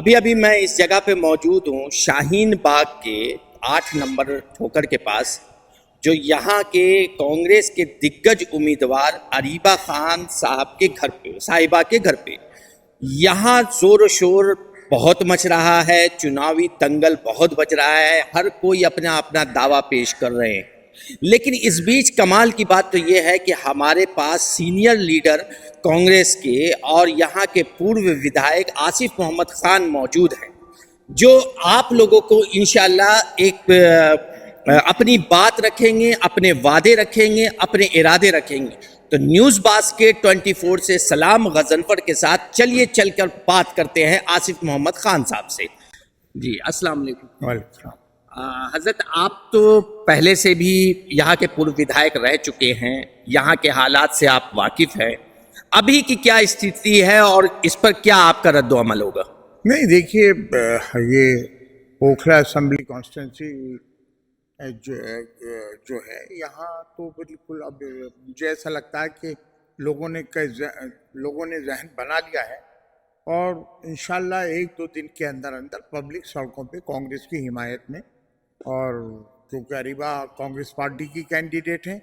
अभी अभी मैं इस जगह पे मौजूद हूँ शाहीन बाग के 8 नंबर ठोकर के पास, जो यहाँ के कांग्रेस के दिग्गज उम्मीदवार अरीबा खान साहब के घर पे, साहिबा के घर पे। यहाँ जोर शोर बहुत मच रहा है, चुनावी दंगल बहुत बच रहा है, हर कोई अपना अपना दावा पेश कर रहे हैं। लेकिन इस बीच कमाल की बात तो ये है कि हमारे पास सीनियर लीडर कांग्रेस के और यहाँ के पूर्व विधायक आसिफ मोहम्मद खान मौजूद हैं, जो आप लोगों को इंशाल्लाह एक अपनी बात रखेंगे, अपने वादे रखेंगे, अपने इरादे रखेंगे। तो न्यूज़ बास्केट 24 से सलाम गजनफर के साथ चलिए चलकर बात करते हैं आसिफ मोहम्मद खान साहब से। जी अस्सलाम वालेकुम। वालेकुम। हजरत, आप तो पहले से भी यहाँ के पूर्व विधायक रह चुके हैं, यहाँ के हालात से आप वाकिफ हैं। अभी की क्या स्थिति है और इस पर क्या आपका रद्द अमल होगा? नहीं, देखिए, ये ओखला असेंबली कॉन्स्टिट्यूंसी जो है यहाँ तो बिल्कुल अब मुझे ऐसा लगता है कि लोगों ने जहन बना लिया है और इंशाल्लाह 1-2 दिन के अंदर अंदर पब्लिक सड़कों पे कांग्रेस की हिमायत में, और क्योंकि अरीबा कांग्रेस पार्टी की कैंडिडेट हैं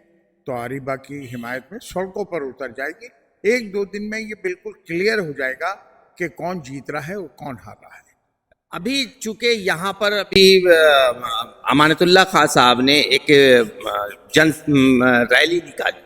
तो अरीबा की हिमायत में सड़कों पर उतर जाएगी। 1-2 दिन में ये बिल्कुल क्लियर हो जाएगा कि कौन जीत रहा है और कौन हार रहा है। अभी चूंकि यहाँ पर अभी अमानतुल्लाह खान साहब ने एक जन रैली निकाली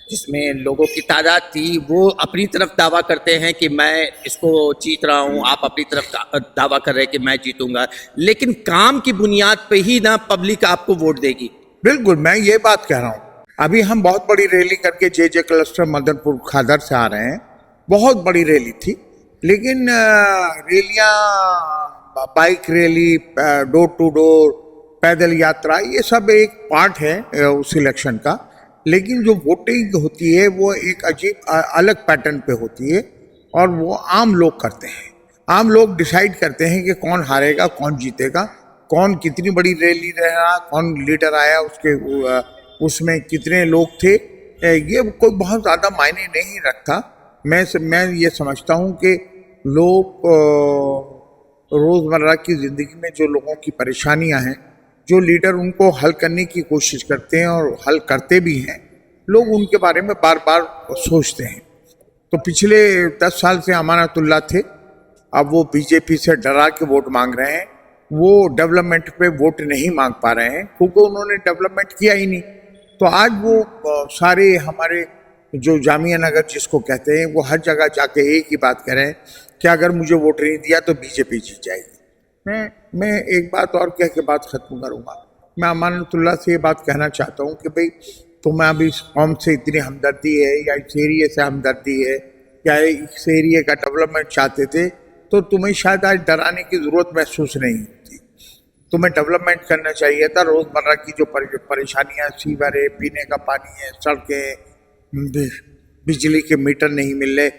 जिसमें लोगों की तादाद थी, वो अपनी तरफ दावा करते हैं कि मैं इसको जीत रहा हूँ, आप अपनी तरफ दावा कर रहे हैं कि मैं जीतूंगा, लेकिन काम की बुनियाद पे ही ना पब्लिक आपको वोट देगी। बिल्कुल, मैं ये बात कह रहा हूँ। अभी हम बहुत बड़ी रैली करके जे क्लस्टर मदनपुर खादर से आ रहे हैं, बहुत बड़ी रैली थी, लेकिन रैलियाँ, bike rally, door to door, पैदल यात्रा, ये सब एक पार्ट है उस इलेक्शन का। लेकिन जो वोटिंग होती है वो एक अजीब अलग पैटर्न पे होती है और वो आम लोग करते हैं। आम लोग डिसाइड करते हैं कि कौन हारेगा, कौन जीतेगा, कौन कितनी बड़ी रैली रहा, कौन लीडर आया, उसमें कितने लोग थे। ये कोई बहुत ज़्यादा मायने नहीं रखता। मैं ये समझता हूँ कि लोग रोज़मर्रा की ज़िंदगी में जो लोगों की परेशानियाँ हैं, जो लीडर उनको हल करने की कोशिश करते हैं और हल करते भी हैं, लोग उनके बारे में बार बार सोचते हैं। तो पिछले 10 साल से अमानतुल्लाह थे, अब वो बीजेपी से डरा के वोट मांग रहे हैं। वो डेवलपमेंट पे वोट नहीं मांग पा रहे हैं क्योंकि उन्होंने डेवलपमेंट किया ही नहीं। तो आज वो सारे हमारे जो जामिया नगर जिसको कहते हैं, वो हर जगह जाके एक ही बात कह रहे हैं कि अगर मुझे वोट नहीं दिया तो बीजेपी जीत जाएगी। मैं एक बात और कह के बात ख़त्म करूँगा। मैं अमानतुल्लाह से ये बात कहना चाहता हूँ कि भाई, तुम्हें अभी इस कौम से इतनी हमदर्दी है या इस एरिए से हमदर्दी है या इस एरिए का डेवलपमेंट चाहते थे, तो तुम्हें शायद आज डराने की ज़रूरत महसूस नहीं होती। तुम्हें डेवलपमेंट करना चाहिए था। रोज़मर्रा की जो परेशानियाँ, सीवर है, पीने का पानी है, सड़कें, बिजली के मीटर नहीं मिल रहे,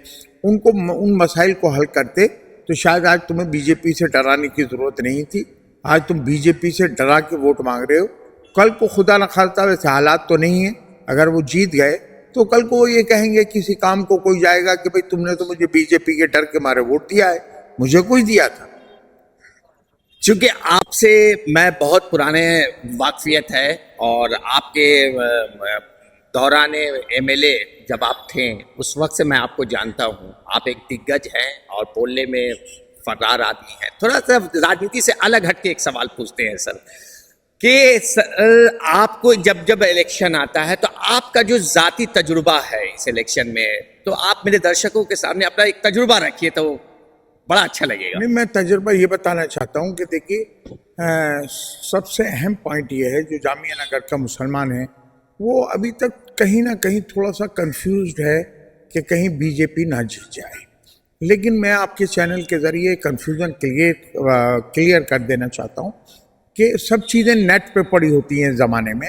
उन मसाइल को हल करते तो शायद आज तुम्हें बीजेपी से डराने की ज़रूरत नहीं थी। आज तुम बीजेपी से डरा के वोट मांग रहे हो। कल को खुदा न खास्ता, वैसे हालात तो नहीं है, अगर वो जीत गए तो कल को वो ये कहेंगे, किसी काम को कोई जाएगा कि भाई तुमने तो मुझे बीजेपी के डर के मारे वोट दिया है, मुझे कोई दिया था। चूँकि आपसे मैं बहुत पुराने वाकफियत है और आपके दौरान एमएलए जब आप थे उस वक्त से मैं आपको जानता हूँ। आप एक दिग्गज हैं और बोलने में फर्रार आदमी हैं। थोड़ा सा राजनीति से अलग हट के एक सवाल पूछते हैं सर, कि आपको जब इलेक्शन आता है तो आपका जो ज़ाती तजुर्बा है इस इलेक्शन में, तो आप मेरे दर्शकों के सामने अपना एक तजुर्बा रखिए तो बड़ा अच्छा लगेगा। नहीं, मैं तजुर्बा ये बताना चाहता हूँ कि देखिए, सबसे अहम पॉइंट ये है, जो जामिया नगर का मुसलमान है वो अभी तक कहीं ना कहीं थोड़ा सा कंफ्यूज्ड है कि बीजेपी ना जीत जाए। लेकिन मैं आपके चैनल के ज़रिए कन्फ्यूज़न क्लियर कर देना चाहता हूँ कि सब चीज़ें नेट पे पड़ी होती हैं ज़माने में।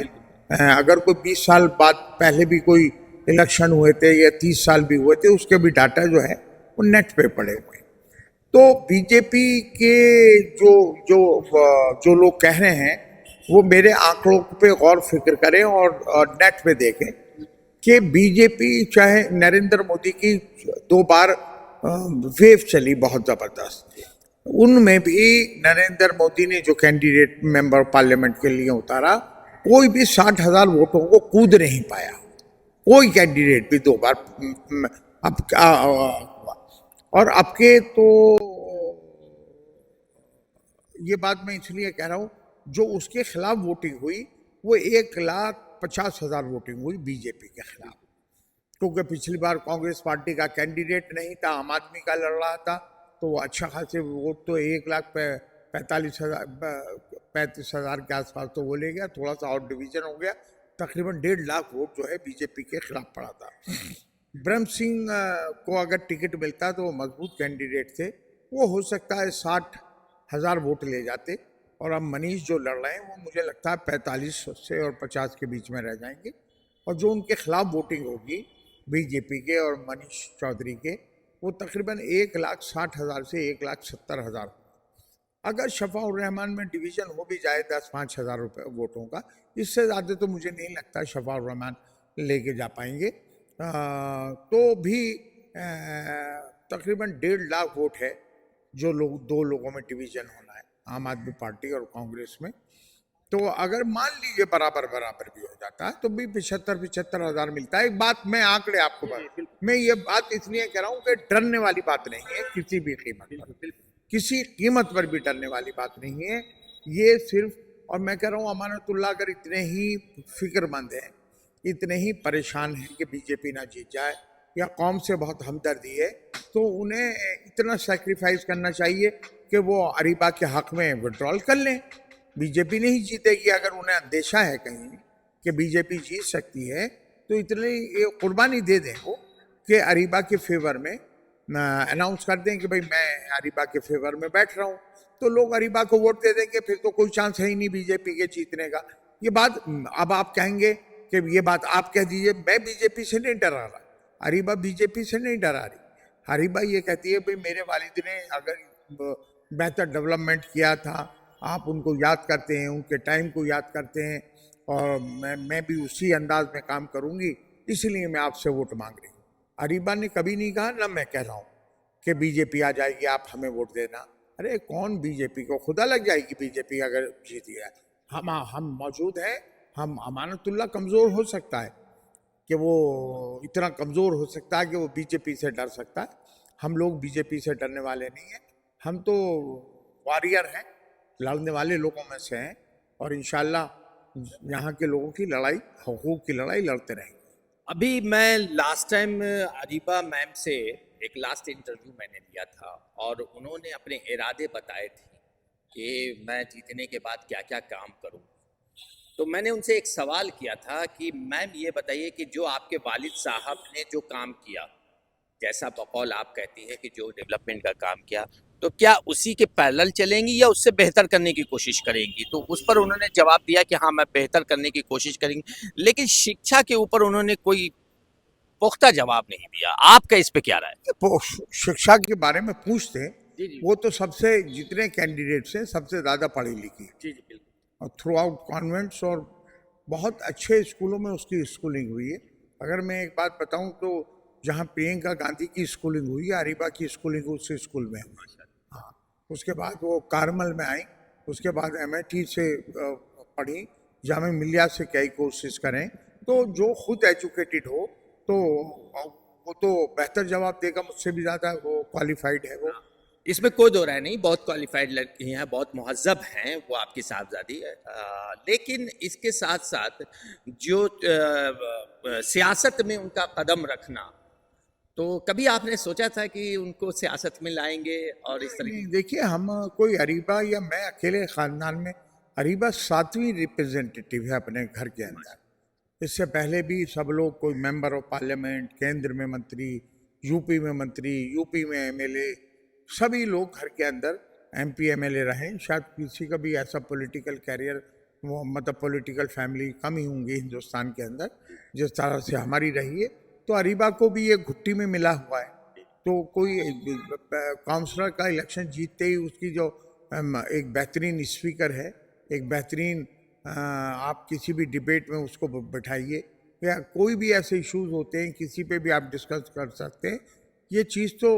अगर कोई 20 साल बाद पहले भी कोई इलेक्शन हुए थे या 30 साल भी हुए थे, उसके भी डाटा जो है वो नेट पे पड़े हुए हैं। तो बीजेपी के जो लोग कह रहे हैं वो मेरे आंकड़ों पे गौर फिक्र करें और नेट पे देखें कि बीजेपी, चाहे नरेंद्र मोदी की 2 बार वेव चली बहुत ज़बरदस्त, उनमें भी नरेंद्र मोदी ने जो कैंडिडेट मेंबर पार्लियामेंट के लिए उतारा, कोई भी 60,000 वोटों को कूद नहीं पाया, कोई कैंडिडेट भी 2 बार। अब क्या, और अब के तो ये बात मैं इसलिए कह रहा हूं, जो उसके खिलाफ वोटिंग हुई वो 1,50,000 वोटिंग हुई बीजेपी के खिलाफ, क्योंकि पिछली बार कांग्रेस पार्टी का कैंडिडेट नहीं था, आम आदमी का लड़ रहा था, तो अच्छा खासे वोट तो 1,45,000 के आसपास तो वो ले गया, थोड़ा सा और डिवीजन हो गया, तकरीबन 1.5 लाख वोट जो है बीजेपी के खिलाफ पड़ा था। ब्रह्म सिंह को अगर टिकट मिलता तो वो मजबूत कैंडिडेट थे, वो हो सकता है 60,000 वोट ले जाते, और अब मनीष जो लड़ रहे हैं वो मुझे लगता है 45 से और 50 के बीच में रह जाएंगे, और जो उनके खिलाफ वोटिंग होगी बीजेपी के और मनीष चौधरी के, वो तकरीबन 1,60,000 से 1,70,000। अगर शफाउर रहमान में डिवीजन हो भी जाए 10-5 हज़ार वोटों का, इससे ज़्यादा तो मुझे नहीं लगता शफाउर रहमान लेके जा पाएंगे। तो भी तकरीबन 1.5 लाख वोट है जो लोग 2 लोगों में डिवीजन होना है, आम आदमी पार्टी और कांग्रेस में। तो अगर मान लीजिए बराबर बराबर भी हो जाता है तो भी 75-75 हज़ार मिलता है। एक बात मैं आंकड़े आपको मैं ये बात इसलिए कह रहा हूँ कि डरने वाली बात नहीं है किसी भी कीमत पर, किसी कीमत पर भी डरने वाली बात नहीं है ये सिर्फ। और मैं कह रहा हूँ अमानतुल्लाह अगर इतने ही फिक्रमंद हैं, इतने ही परेशान हैं कि बीजेपी ना जीत जाए, या कौम से बहुत हमदर्दी है, तो उन्हें इतना सेक्रीफाइस करना चाहिए कि वो अरीबा के हक में विड्रॉल कर लें। बीजेपी नहीं जीतेगी, अगर उन्हें अंदेशा है कहीं कि बीजेपी जीत सकती है, तो इतनी ये कुर्बानी दे दें वो कि अरीबा के फेवर में अनाउंस कर दें कि भाई मैं अरीबा के फेवर में बैठ रहा हूँ, तो लोग अरीबा को वोट दे देंगे, फिर तो कोई चांस है ही नहीं बीजेपी के जीतने का। ये बात अब आप कहेंगे कि ये बात आप कह दीजिए, मैं बीजेपी से नहीं डरा रहा, अरीबा बीजेपी से नहीं डरा रही। अरीबा ये कहती है भाई मेरे वालिद ने अगर बेहतर डेवलपमेंट किया था, आप उनको याद करते हैं, उनके टाइम को याद करते हैं, और मैं भी उसी अंदाज में काम करूंगी, इसलिए मैं आपसे वोट मांग रही हूँ। अरीबा ने कभी नहीं कहा, ना मैं कह रहा हूँ कि बीजेपी आ जाएगी आप हमें वोट देना। अरे कौन बीजेपी को खुदा लग जाएगी बीजेपी अगर जीत गया। हम मौजूद हैं, हम अमानतुल्लाह कमज़ोर हो सकता है कि वो इतना कमज़ोर हो सकता है कि वो बीजेपी से डर सकता है। हम लोग बीजेपी से डरने वाले नहीं हैं, हम तो वॉरियर हैं, लड़ने वाले लोगों में से हैं, और इंशाल्लाह यहाँ के लोगों की लड़ाई, हकूक़ की लड़ाई लड़ते रहेंगे। अभी मैं लास्ट टाइम अरीबा मैम से एक लास्ट इंटरव्यू मैंने लिया था, और उन्होंने अपने इरादे बताए थे कि मैं जीतने के बाद क्या क्या काम करूं। तो मैंने उनसे एक सवाल किया था कि मैम ये बताइए कि जो आपके वालिद साहब ने जो काम किया, जैसा बकौल आप कहती हैं कि जो डेवलपमेंट का काम किया, तो क्या उसी के पैरेलल चलेंगी या उससे बेहतर करने की कोशिश करेंगी? तो उस पर उन्होंने जवाब दिया कि हाँ मैं बेहतर करने की कोशिश करेंगी, लेकिन शिक्षा के ऊपर उन्होंने कोई पुख्ता जवाब नहीं दिया। आपका इस पे क्या राय? वो शिक्षा के बारे में पूछते, जी जी वो तो सबसे जितने कैंडिडेट्स हैं सबसे ज़्यादा पढ़ी लिखी, जी जी बिल्कुल। और थ्रू आउट कॉन्वेंट्स और बहुत अच्छे स्कूलों में उसकी स्कूलिंग हुई है। अगर मैं एक बात बताऊं तो जहां प्रियंका गांधी की स्कूलिंग हुई है, अरीबा की स्कूलिंग उस स्कूल में हुई। हाँ, उसके बाद वो कार्मल में आई, उसके बाद एमआईटी से पढ़ी, जामिया मिलिया से कई कोर्सेज करें, तो जो खुद एजुकेटेड हो तो वो तो बेहतर जवाब देगा मुझसे भी ज़्यादा, वो क्वालिफाइड है वो। इसमें कोई दो राय नहीं, बहुत क्वालिफाइड लड़की हैं, बहुत महज़्ज़ब हैं वो आपकी साहबजादी। लेकिन इसके साथ साथ जो सियासत में उनका कदम रखना, तो कभी आपने सोचा था कि उनको सियासत में लाएंगे और इस तरह? नहीं, देखिए हम कोई अरीबा या मैं अकेले खानदान में, अरीबा 7वीं रिप्रेजेंटेटिव है अपने घर के अंदर। इससे पहले भी सब लोग, कोई मेंबर ऑफ पार्लियामेंट, केंद्र में मंत्री, यूपी में मंत्री, यूपी में एमएलए, सभी लोग घर के अंदर एमपी एमएलए रहे। शायद किसी का भी ऐसा पॉलिटिकल कैरियर, वो मतलब पॉलिटिकल फैमिली कम ही होंगी हिंदुस्तान के अंदर जिस तरह से हमारी रही है। तो अरीबा को भी ये घुट्टी में मिला हुआ है। तो कोई काउंसलर का इलेक्शन जीतते ही उसकी जो एक बेहतरीन स्पीकर है, एक बेहतरीन आप किसी भी डिबेट में उसको बैठाइए, या कोई भी ऐसे इश्यूज होते हैं किसी पे भी आप डिस्कस कर सकते हैं। ये चीज़ तो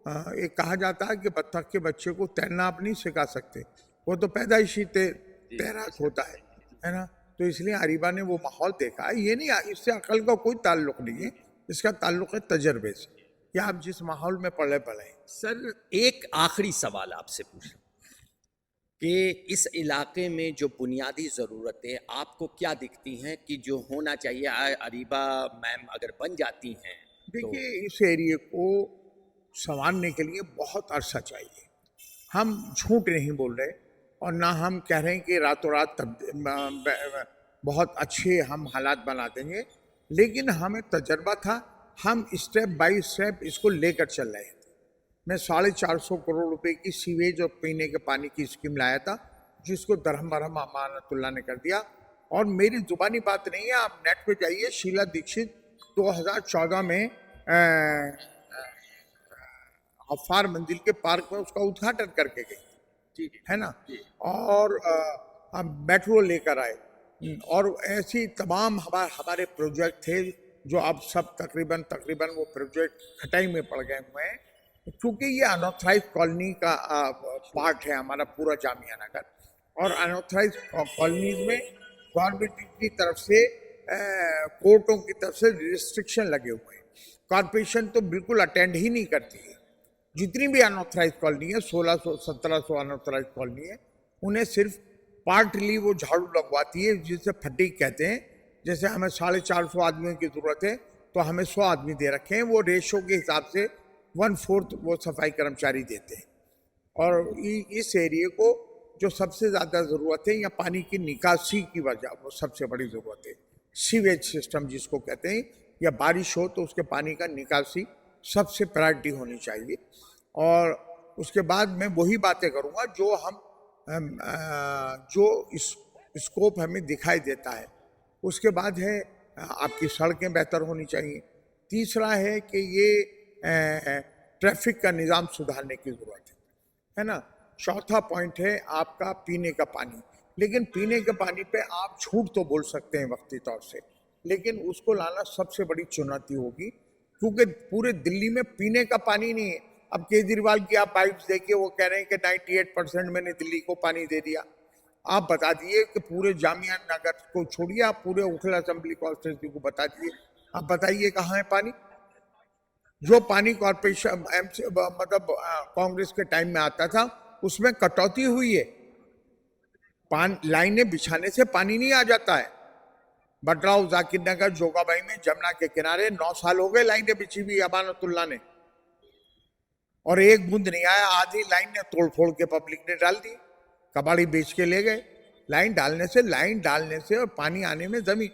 एक कहा जाता है कि बत्तख के बच्चे को तैरना आप नहीं सिखा सकते, वो तो पैदाइशी तैराक होता है ना। तो इसलिए अरीबा ने वो माहौल देखा है। ये नहीं, इससे अकल का कोई ताल्लुक नहीं है, इसका ताल्लुक है तजर्बे से, कि आप जिस माहौल में पले हैं। सर एक आखिरी सवाल आपसे पूछूं कि इस इलाके में जो बुनियादी ज़रूरतें आपको क्या दिखती हैं कि जो होना चाहिए, अरीबा मैम अगर बन जाती हैं तो? देखिए, इस एरिए को संवारने के लिए बहुत अरसा चाहिए। हम झूठ नहीं बोल रहे और ना हम कह रहे हैं कि रातों रात बहुत अच्छे हम हालात बना देंगे, लेकिन हमें तजर्बा था, हम स्टेप बाय स्टेप इसको लेकर चल रहे थे। मैं 450 करोड़ रुपए की सीवेज और पीने के पानी की स्कीम लाया था, जिसको दरहम बरहम अमानतुल्लाह ने कर दिया। और मेरी जुबानी बात नहीं है, आप नेट पे जाइए, शीला दीक्षित 2014 में अफार मंजिल के पार्क में उसका उद्घाटन करके गई, है ना। और हम मेट्रो लेकर आए और ऐसी तमाम हमारे प्रोजेक्ट थे जो अब सब तकरीबन वो प्रोजेक्ट खटाई में पड़ गए हुए हैं, क्योंकि ये अनऑथराइज कॉलोनी का पार्ट है हमारा पूरा जामिया नगर। और अनऑथराइज कॉलोनीज में गवर्नमेंट की तरफ से कोर्टों की तरफ से रिस्ट्रिक्शन लगे हुए हैं। कॉर्पोरेशन तो बिल्कुल अटेंड ही नहीं करती है। जितनी भी अनऑथराइज कॉलोनी है, 1600-1700 अनऑथराइज कॉलोनी है, उन्हें सिर्फ पार्टली वो झाड़ू लगवाती है, जिसे फटीक कहते हैं। जैसे हमें 450 आदमियों की जरूरत है तो हमें 100 आदमी दे रखे हैं, वो रेशो के हिसाब से 1/4 वो सफाई कर्मचारी देते हैं। और इस एरिए को जो सबसे ज़्यादा ज़रूरत है या पानी की निकासी की वजह, वो सबसे बड़ी ज़रूरत है सीवेज सिस्टम जिसको कहते हैं, या बारिश हो तो उसके पानी का निकासी सबसे प्रायोरिटी होनी चाहिए। और उसके बाद मैं वही बातें करूँगा जो जो स्कोप हमें दिखाई देता है। उसके बाद है आपकी सड़कें बेहतर होनी चाहिए। तीसरा है कि ये ट्रैफिक का निज़ाम सुधारने की ज़रूरत है ना। चौथा पॉइंट है आपका पीने का पानी। लेकिन पीने के पानी पे आप झूठ तो बोल सकते हैं वक्ती तौर से, लेकिन उसको लाना सबसे बड़ी चुनौती होगी, क्योंकि पूरे दिल्ली में पीने का पानी नहीं है। अब केजरीवाल की आप पाइप्स देखिए, वो कह रहे हैं कि 98% मैंने दिल्ली को पानी दे दिया। आप बता दिए कि पूरे जामिया नगर को छोड़िए, आप पूरे उखला असेंबली कॉन्स्टिट्यूंसी को बता दिए, आप बताइए कहाँ है पानी। जो पानी कॉर्पोरेशन मतलब कांग्रेस के टाइम में आता था, उसमें कटौती हुई है। लाइनें बिछाने से पानी नहीं आ जाता है। बटराव, जाकिर नगर, जोगाबाई में जमुना के किनारे 9 साल हो गए लाइनें बिछी हुई अमानतुल्लाह ने, और एक बूंद नहीं आया। आधी लाइन ने तोड़ फोड़ के पब्लिक ने डाल दी, कबाड़ी बेच के ले गए। लाइन डालने से और पानी आने में जमीन,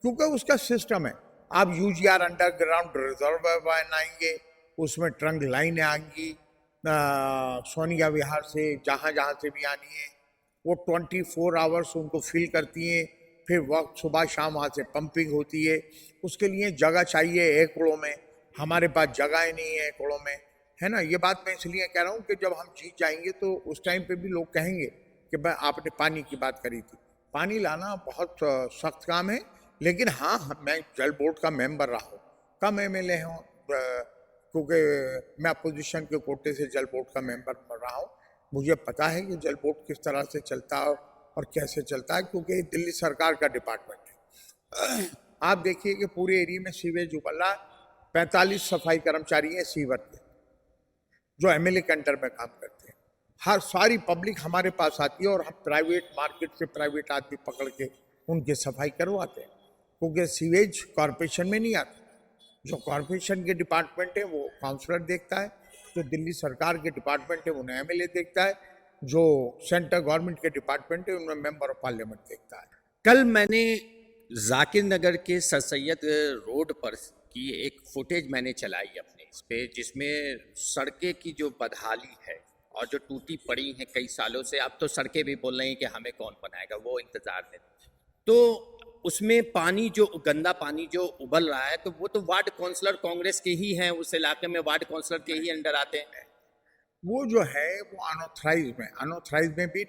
क्योंकि उसका सिस्टम है। आप यूजीआर अंडरग्राउंड रिजर्व बनाएंगे, उसमें ट्रंक लाइनें आएंगी सोनिया विहार से, जहाँ से भी आनी है, वो 24 आवर्स उनको फिल करती हैं। फिर वक्त सुबह शाम वहाँ से पंपिंग होती है। उसके लिए जगह चाहिए एकड़ों में, हमारे पास जगह नहीं है एकड़ों में, है ना। ये बात मैं इसलिए कह रहा हूँ कि जब हम जीत जाएंगे तो उस टाइम पे भी लोग कहेंगे कि भाई आपने पानी की बात करी थी। पानी लाना बहुत सख्त काम है, लेकिन हाँ, मैं जल बोर्ड का मेंबर रहा हूँ, कम MLA हूँ, क्योंकि मैं अपोजिशन के कोटे से जल बोर्ड का मेंबर रहा हूँ। मुझे पता है कि जल बोर्ड किस तरह से चलता है और कैसे चलता है, क्योंकि दिल्ली सरकार का डिपार्टमेंट है। आप देखिए कि पूरे एरिया में सीवेज उबल रहा है। 45 सफाई कर्मचारी हैं सीवर के, जो MLA के अंडर में काम करते हैं। हर सारी पब्लिक हमारे पास आती है और हम प्राइवेट मार्केट से प्राइवेट आदमी पकड़ के उनकी सफाई करवाते हैं, क्योंकि सीवेज कॉरपोरेशन में नहीं आता। जो कॉरपोरेशन के डिपार्टमेंट है वो काउंसलर देखता है, जो दिल्ली सरकार के डिपार्टमेंट है उन्हें MLA देखता है, जो सेंट्रल गवर्नमेंट के डिपार्टमेंट है उनमें मेंबर ऑफ पार्लियामेंट देखता है। कल मैंने जाकिर नगर के सर सैयद रोड पर की एक फुटेज मैंने चलाई अपने इस पे, जिसमें सड़कें की जो बदहाली है और जो टूटी पड़ी हैं कई सालों से। अब तो सड़कें भी बोल रही हैं कि हमें कौन बनाएगा, वो इंतजार में। तो उसमें पानी जो गंदा पानी जो उबल रहा है, तो वो तो वार्ड काउंसलर कांग्रेस के ही हैं, उस इलाके में वार्ड काउंसलर के ही अंडर आते हैं। वो जो है वो अनऑथराइज में भी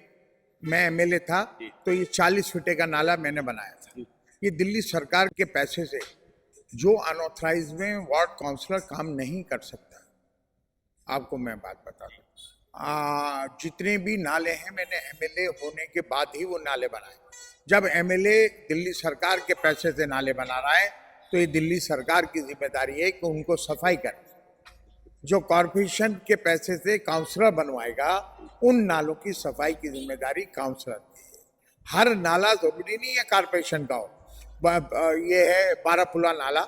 मैं MLA था, तो ये 40 फीटे का नाला मैंने बनाया था। ये दिल्ली सरकार के पैसे से, जो अनऑथराइज में वार्ड काउंसलर काम नहीं कर सकता, आपको मैं बात बता दूं, जितने भी नाले हैं मैंने एमएलए होने के बाद ही वो नाले बनाए। जब एमएलए दिल्ली सरकार के पैसे से नाले बना रहा है तो ये दिल्ली सरकार की जिम्मेदारी है कि उनको सफाई करें। जो कॉरपोरेशन के पैसे से काउंसलर बनवाएगा उन नालों की सफाई की जिम्मेदारी काउंसलर की है। हर नाला जरूरी नहीं है कॉरपोरेशन का हो। ये है बारापुला नाला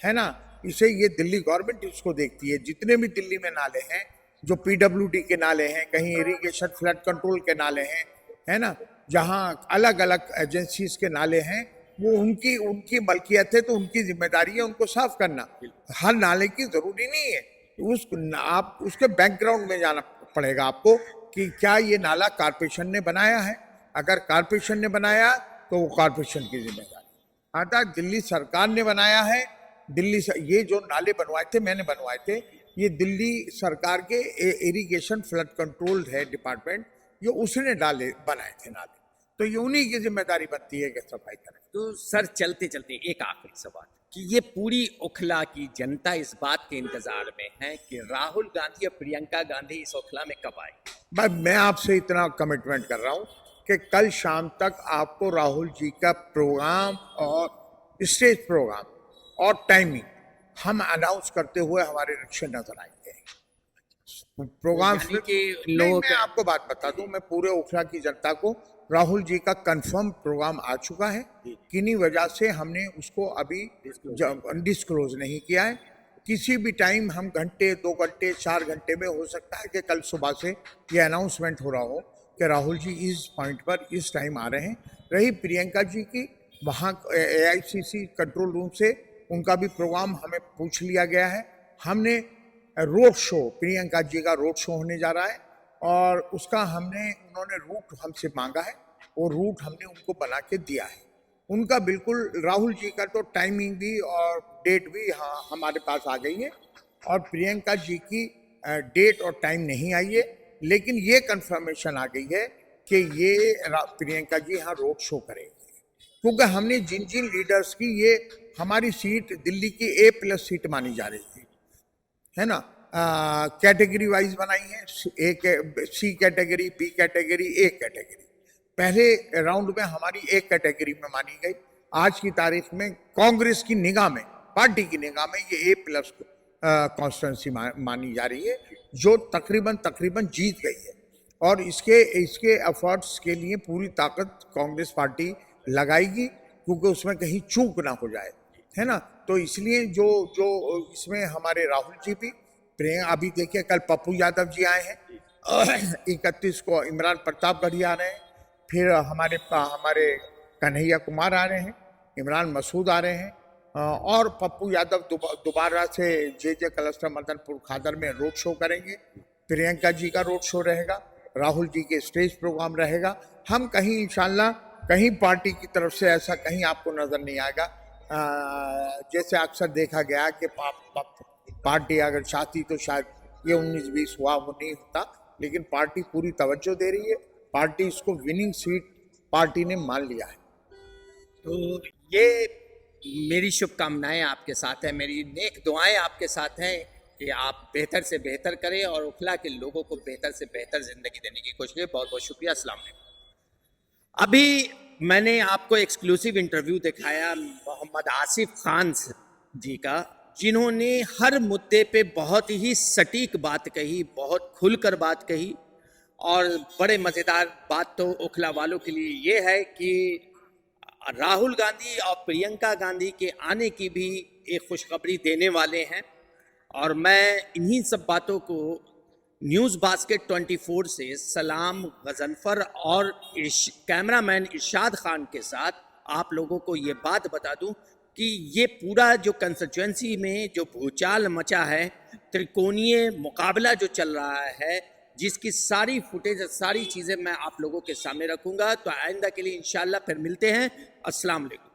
है ना, इसे ये दिल्ली गवर्नमेंट इसको देखती है। जितने भी दिल्ली में नाले हैं, जो पीडब्ल्यूडी के नाले हैं, कहीं इरिगेशन फ्लड कंट्रोल के नाले हैं, है ना, जहाँ अलग अलग एजेंसीज के नाले हैं, वो उनकी उनकी मलकियत है, तो उनकी जिम्मेदारी है उनको साफ करना। हर नाले की जरूरी नहीं है आप उसके बैकग्राउंड में जाना पड़ेगा आपको कि क्या ये नाला कॉरपोरेशन ने बनाया है। अगर कॉरपोरेशन ने बनाया तो वो कॉरपोरेशन की जिम्मेदारी। अर्थात दिल्ली सरकार ने बनाया है। ये जो नाले बनवाए थे मैंने बनवाए थे, ये दिल्ली सरकार के इरिगेशन फ्लड कंट्रोल है डिपार्टमेंट, ये उसने बनाए थे नाले, तो ये उन्हीं की जिम्मेदारी बनती है कि सफाई करें। तो सर चलते चलते एक आखिरी सवाल कि ये पूरी ओखला की जनता इस बात के इंतजार में है कि राहुल गांधी और प्रियंका गांधी इस ओखला में कब आए। भाई मैं आपसे इतना कमिटमेंट कर रहा हूं कि कल शाम तक आपको राहुल जी का प्रोग्राम और स्टेज प्रोग्राम और टाइमिंग हम अनाउंस करते हुए हमारे रिक्शे नजर आएंगे। प्रोग्राम के नहीं, लोग मैं आपको बात बता दूं, मैं पूरे ओखला की जनता को, राहुल जी का कंफर्म प्रोग्राम आ चुका है। किन्हीं वजह से हमने उसको अभी डिस्क्लोज नहीं किया है। किसी भी टाइम हम घंटे 2 घंटे 4 घंटे में हो सकता है कि कल सुबह से ये अनाउंसमेंट हो रहा हो कि राहुल जी इस पॉइंट पर इस टाइम आ रहे हैं। रही प्रियंका जी की, वहाँ AICC कंट्रोल रूम से उनका भी प्रोग्राम हमें पूछ लिया गया है। हमने रोड शो, प्रियंका जी का रोड शो होने जा रहा है और उसका उन्होंने रूट हमसे मांगा है, वो रूट हमने उनको बना के दिया है। उनका बिल्कुल राहुल जी का तो टाइमिंग भी और डेट भी हाँ हमारे पास आ गई है, और प्रियंका जी की डेट और टाइम नहीं आई है, लेकिन ये कंफर्मेशन आ गई है कि ये प्रियंका जी यहाँ रोड शो करेंगे। क्योंकि हमने जिन जिन लीडर्स की, ये हमारी सीट दिल्ली की A+ सीट मानी जा रही थी, है ना, कैटेगरी वाइज बनाई है, C category, B category, A category. पहले राउंड में हमारी A कैटेगरी में मानी गई। आज की तारीख में कांग्रेस की निगाह में, पार्टी की निगाह में ये A+ कॉन्स्टिट्यूंसी मानी जा रही है, जो तकरीबन जीत गई है। और इसके एफर्ट्स के लिए पूरी ताकत कांग्रेस पार्टी लगाएगी, क्योंकि उसमें कहीं चूक ना हो जाए, है ना। तो इसलिए जो इसमें हमारे राहुल जी भी, अभी देखिए कल पप्पू यादव जी आए हैं, 31 को इमरान प्रतापगढ़ी आ रहे हैं, फिर हमारे कन्हैया कुमार आ रहे हैं, इमरान मसूद आ रहे हैं, और पप्पू यादव दोबारा से जे क्लस्टर मदनपुर खादर में रोड शो करेंगे। प्रियंका जी का रोड शो रहेगा, राहुल जी के स्टेज प्रोग्राम रहेगा। हम कहीं इंशाल्लाह कहीं पार्टी की तरफ से ऐसा कहीं आपको नजर नहीं आएगा। जैसे अक्सर देखा गया कि पार्टी अगर चाहती तो शायद ये 19-20 हुआ, वो नहीं होता, लेकिन पार्टी पूरी तवज्जो दे रही है। पार्टी इसको विनिंग सीट पार्टी ने मान लिया है। तो ये मेरी शुभकामनाएं आपके साथ है, मेरी नेक दुआएं आपके साथ हैं कि आप बेहतर से बेहतर करें और ओखला के लोगों को बेहतर से बेहतर जिंदगी देने की कोशिश करें। बहुत बहुत शुक्रिया। अस्सलाम वालेकुम। अभी मैंने आपको एक्सक्लूसिव इंटरव्यू दिखाया मोहम्मद आसिफ खान जी का, जिन्होंने हर मुद्दे पे बहुत ही सटीक बात कही, बहुत खुलकर बात कही। और बड़े मज़ेदार बात तो ओखला वालों के लिए ये है कि राहुल गांधी और प्रियंका गांधी के आने की भी एक खुशखबरी देने वाले हैं। और मैं इन्हीं सब बातों को न्यूज़ बास्केट 24 से सलाम गजनफर और कैमरामैन इरशाद खान के साथ आप लोगों को ये बात बता दूं कि ये पूरा जो कंस्टिट्यूएंसी में जो भूचाल मचा है, त्रिकोणीय मुकाबला जो चल रहा है, जिसकी सारी फुटेज, सारी चीज़ें मैं आप लोगों के सामने रखूंगा। तो आइंदा के लिए इंशाल्लाह फिर मिलते हैं। अस्सलाम वालेकुम।